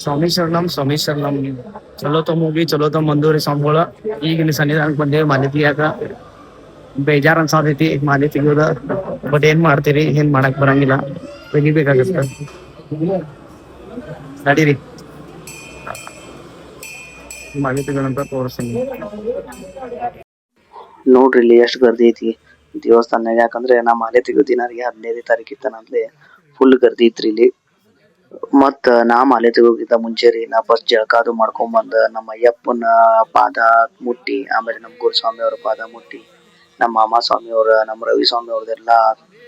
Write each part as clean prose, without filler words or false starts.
ಸ್ವಾಮಿ ಶರಣಂ. ಚಲೋ ತಮ್ಮ ಹೋಗಿ ಚಲೋ ತಮ್ಮ ಬಂದವ್ರಿ ಸ್ವಾಮಿಗಳ. ಈಗ ಇಲ್ಲಿ ಸನ್ನಿಧಾನಕ್ಕೆ ಬಂದೇವಿ ಮಾಲಿ ತೆಗಿಯಾಕ. ಬೇಜಾರ್ ಅನ್ಸಾತೈತಿ ಮಾಲಿ ತೆಗಿಯೋದ. ಬಟ್ ಏನ್ ಮಾಡ್ತೀರಿ, ಏನ್ ಮಾಡಕ್ ಬರಂಗಿಲ್ಲ, ತೆಗಿಬೇಕಾಗತ್ತ. ನಡೀರಿ ಮಾಲಿ ತೆಗಿಯೋಣಂತ ತೋರಿಸ್ತೀನಿ. ನೋಡ್ರಿ ಇಲ್ಲಿ ಎಷ್ಟು ಗರ್ದಿ ಐತಿ ದೇವಸ್ಥಾನ. ಯಾಕಂದ್ರೆ ನಾ ಮಾಲೆ ತೆಗಿಯೋ ದಿನ 15ನೇ ತಾರೀಕು ಇತ್ತನಂದ್ಲೆ ಫುಲ್ ಗರ್ದಿ ಇತ್ರಿ ಇಲ್ಲಿ. ಮತ್ತ ನಾ ಮಾಲೆ ತೆಗೋಕ್ಕಿಂತ ಮುಂಚೆ ರೀ ನಾ ಫಸ್ಟ್ ಜಳಕ ಅದು ಮಾಡ್ಕೊಂಡ್ ಬಂದ ನಮ್ಮ ಅಯ್ಯಪ್ಪನ ಪಾದ ಮುಟ್ಟಿ, ಆಮೇಲೆ ನಮ್ಮ ಗುರುಸ್ವಾಮಿ ಅವ್ರ ಪಾದ ಮುಟ್ಟಿ, ನಮ್ಮ ಮಾಮ ಸ್ವಾಮಿ ಅವ್ರ, ನಮ್ಮ ರವಿ ಸ್ವಾಮಿ ಅವ್ರದೆಲ್ಲಾ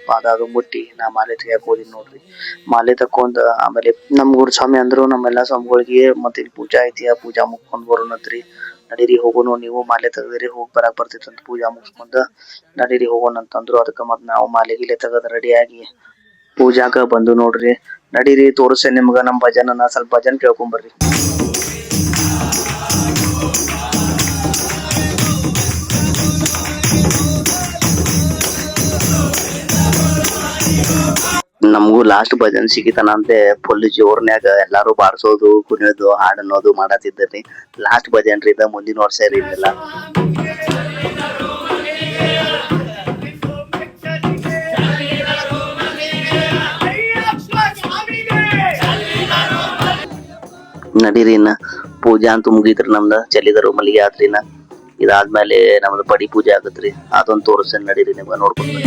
ಪಾದ ಅದು ಮುಟ್ಟಿ ನಾ ಮಾಲೆ ತೆಗಿಯಾಕ ಹೋದಿನಿ ನೋಡ್ರಿ. ಮಾಲೆ ತಕೊಂಡ್ ಆಮೇಲೆ ನಮ್ ಗುರುಸ್ವಾಮಿ ಅಂದ್ರು ನಮ್ಮೆಲ್ಲಾ ಸ್ವಾಮಿಗಳಿಗೆ ಮತ್ತೆ ಇಲ್ಲಿ ಪೂಜಾ ಐತಿ, ಆ ಪೂಜಾ ಮುಗ್ಸ್ಕೊಂಡ್ ಬರೋಣಂತ್ರಿ. ನಡೀರಿ ಹೋಗೋಣ, ನೀವು ಮಾಲೆ ತೆಗದಿರಿ ಹೋಗಿ ಬರಾಕ್ ಬರ್ತೈತಿ ಅಂತ ಪೂಜಾ ಮುಗಿಸ್ಕೊಂಡ್ ನಡೀರಿ ಹೋಗೋಣ ಅಂತಂದ್ರು. ಅದಕ್ಕ ಮತ್ ನಾವು ಮಾಲೆ ಗಿಲೆ ತೆಗದ್ ರೆಡಿ ಆಗಿ ಪೂಜಾಕ ಬಂದು ನೋಡ್ರಿ. ನಡೀರಿ ತೋರಿಸ್ತೇನೆ ನಿಮ್ಗ ನಮ್ ಭಜನನ, ಸ್ವಲ್ಪ ಭಜನ್ ಕೇಳ್ಕೊಂಡ್ ಬರ್ರಿ. ನಮಗೂ ಲಾಸ್ಟ್ ಭಜನ್ ಸಿಗಿತನ ಅಂತೆ ಫುಲ್ ಜೋರ್ನ್ಯಾಗ ಎಲ್ಲಾರು ಬಾರ್ಸೋದು, ಕುಣಿಯೋದು, ಹಾಡ್ ಅನ್ನೋದು ಮಾಡತ್ತಿದ್ದರಿ. ಲಾಸ್ಟ್ ಭಜನ್ ರೀ ಇದ, ಮುಂದಿನ ವರ್ಷ ರೀ ಇದೆಲ್ಲ. ನಡೀರಿ ಇನ್ನ ಪೂಜಾ ಅಂತೂ ಮುಗಿತ್ರಿ ನಮ್ದ. ಚಲಿದರು ಮಲ್ಲಿಗೆ ಆತ್ರಿನ. ಇದಾದ್ಮೇಲೆ ನಮ್ದು ಪಡಿ ಪೂಜೆ ಆಗತ್ರಿ, ಅದೊಂದು ತೋರಿಸ್ತೇನೆ. ನಡೀರಿ ನಿಮ್ಗ ನೋಡ್ಕೊಂಡು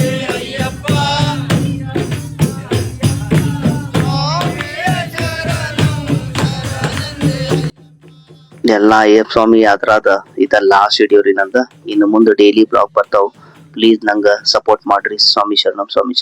ಎಲ್ಲಾ ಅಯ್ಯಪ್ಪ ಸ್ವಾಮಿ ಯಾತ್ರಾದ ಇದ ಲಾಸ್ಟ್ ವಿಡಿಯೋ ರೀ ನಂದ. ಇನ್ನು ಮುಂದೆ ಡೈಲಿ ಬ್ಲಾಗ್ ಬರ್ತಾವ್. ಪ್ಲೀಸ್ ನಂಗ ಸಪೋರ್ಟ್ ಮಾಡ್ರಿ. ಸ್ವಾಮಿ ಶರಣಂ, ಸ್ವಾಮಿ ಶರಣಂ.